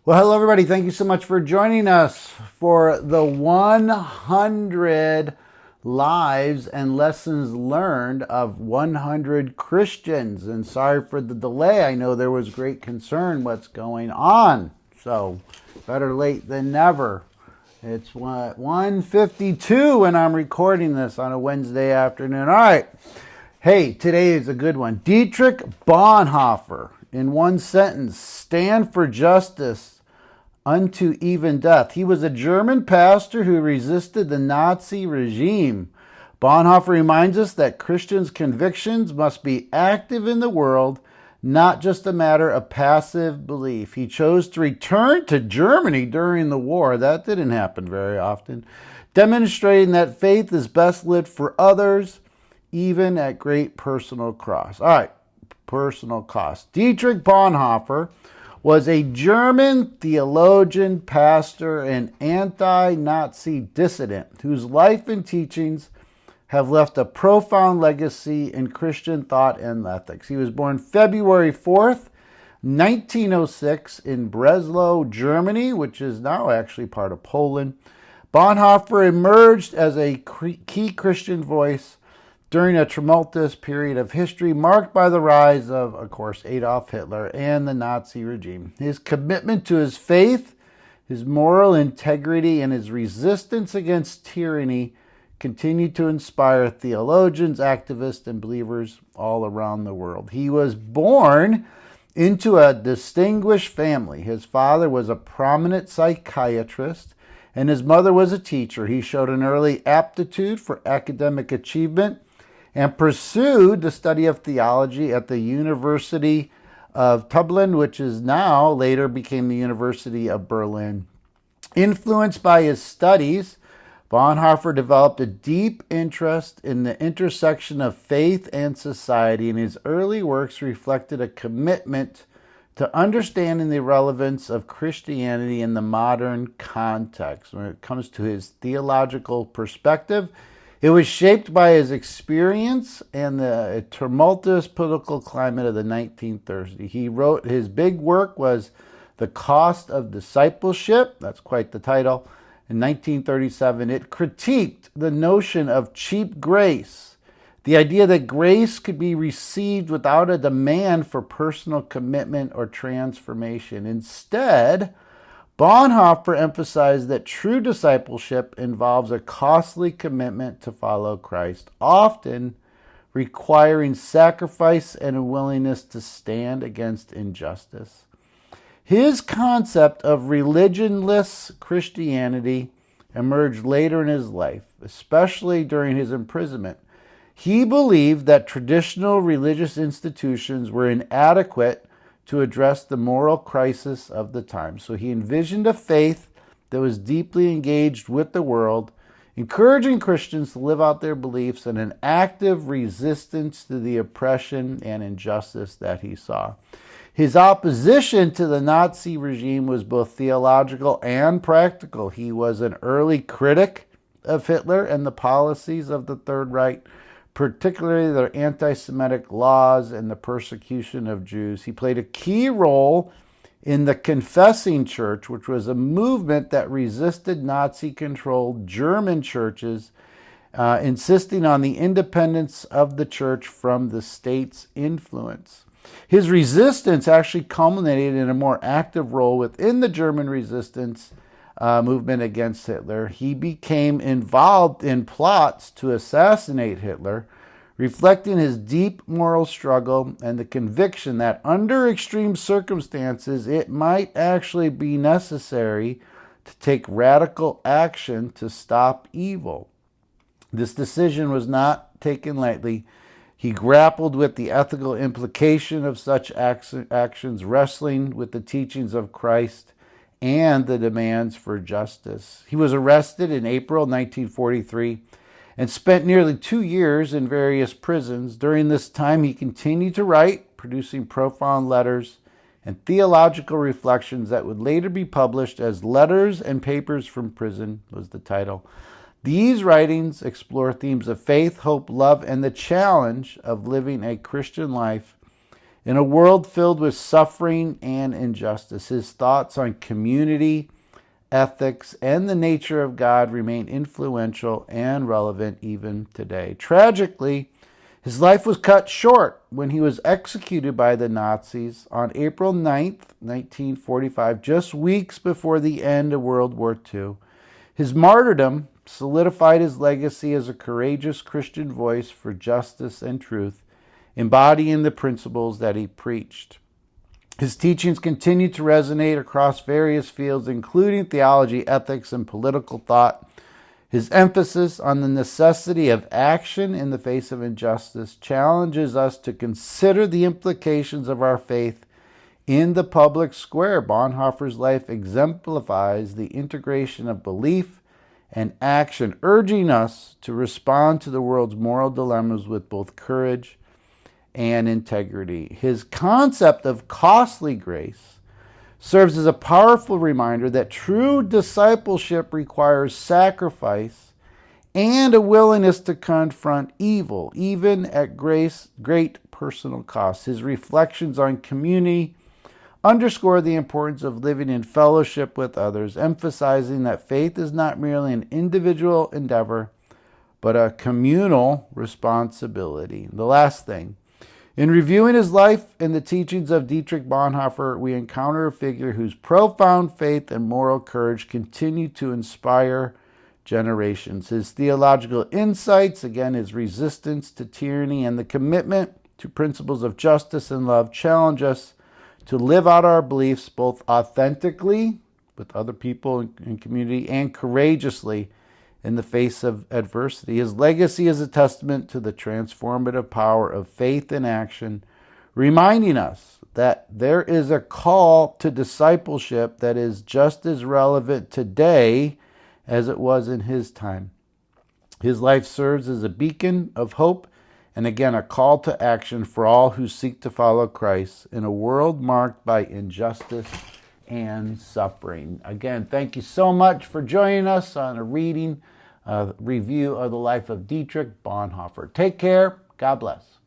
Well, hello, everybody. Thank you so much for joining us for the 100 lives and lessons learned of 100 Christians. And sorry for the delay. I know there was great concern what's going on. So better late than never. It's 1:52 when I'm recording this on a Wednesday afternoon. All right. Hey, today is a good one. Dietrich Bonhoeffer, in one sentence, stand for justice unto even death. He was a German pastor who resisted the Nazi regime. Bonhoeffer reminds us that Christians' convictions must be active in the world, not just a matter of passive belief. He chose to return to Germany during the war. That didn't happen very often, demonstrating that faith is best lived for others, even at great personal cost. All right, personal cost. Dietrich Bonhoeffer was a German theologian, pastor, and anti-Nazi dissident whose life and teachings have left a profound legacy in Christian thought and ethics. He was born February 4th, 1906 in Breslau, Germany, which is now actually part of Poland. Bonhoeffer emerged as a key Christian voice during a tumultuous period of history marked by the rise of course, Adolf Hitler and the Nazi regime. His commitment to his faith, his moral integrity, and his resistance against tyranny continued to inspire theologians, activists, and believers all around the world. He was born into a distinguished family. His father was a prominent psychiatrist, and his mother was a teacher. He showed an early aptitude for academic achievement and pursued the study of theology at the University of Dublin, which is now later became the University of Berlin. Influenced by his studies, Bonhoeffer developed a deep interest in the intersection of faith and society, and his early works reflected a commitment to understanding the relevance of Christianity in the modern context. When it comes to his theological perspective, it was shaped by his experience and the tumultuous political climate of the 1930s. He wrote, his big work was The Cost of Discipleship. That's quite the title. In 1937, it critiqued the notion of cheap grace, the idea that grace could be received without a demand for personal commitment or transformation. Instead, Bonhoeffer emphasized that true discipleship involves a costly commitment to follow Christ, often requiring sacrifice and a willingness to stand against injustice. His concept of religionless Christianity emerged later in his life, especially during his imprisonment. He believed that traditional religious institutions were inadequate to address the moral crisis of the time. So he envisioned a faith that was deeply engaged with the world, encouraging Christians to live out their beliefs in an active resistance to the oppression and injustice that he saw. His opposition to the Nazi regime was both theological and practical. He was an early critic of Hitler and the policies of the Third Reich, particularly their anti-Semitic laws and the persecution of Jews. He played a key role in the Confessing Church, which was a movement that resisted Nazi-controlled German churches, insisting on the independence of the church from the state's influence. His resistance actually culminated in a more active role within the German resistance movement against Hitler. He became involved in plots to assassinate Hitler, reflecting his deep moral struggle and the conviction that under extreme circumstances, it might actually be necessary to take radical action to stop evil. This decision was not taken lightly. He grappled with the ethical implication of such actions, wrestling with the teachings of Christ and the demands for justice. He was arrested in April 1943 and spent nearly 2 years in various prisons. During this time, he continued to write, producing profound letters and theological reflections that would later be published as Letters and Papers from Prison, was the title. These writings explore themes of faith, hope, love, and the challenge of living a Christian life In a world filled with suffering and injustice, his thoughts on community, ethics, and the nature of God remain influential and relevant even today. Tragically, his life was cut short when he was executed by the Nazis on April 9th, 1945, just weeks before the end of World War II. His martyrdom solidified his legacy as a courageous Christian voice for justice and truth, embodying the principles that he preached. His teachings continue to resonate across various fields, including theology, ethics, and political thought. His emphasis on the necessity of action in the face of injustice challenges us to consider the implications of our faith in the public square. Bonhoeffer's life exemplifies the integration of belief and action, urging us to respond to the world's moral dilemmas with both courage and integrity. His concept of costly grace serves as a powerful reminder that true discipleship requires sacrifice and a willingness to confront evil, even at great personal cost. His reflections on community underscore the importance of living in fellowship with others, emphasizing that faith is not merely an individual endeavor, but a communal responsibility. The last thing, in reviewing his life and the teachings of Dietrich Bonhoeffer, we encounter a figure whose profound faith and moral courage continue to inspire generations. His theological insights, again, his resistance to tyranny, and the commitment to principles of justice and love challenge us to live out our beliefs both authentically with other people in community and courageously in the face of adversity. His legacy is a testament to the transformative power of faith in action, reminding us that there is a call to discipleship that is just as relevant today as it was in his time. His life serves as a beacon of hope and, again, a call to action for all who seek to follow Christ in a world marked by injustice and suffering. Again, thank you so much for joining us on a review of the life of Dietrich Bonhoeffer. Take care. God bless.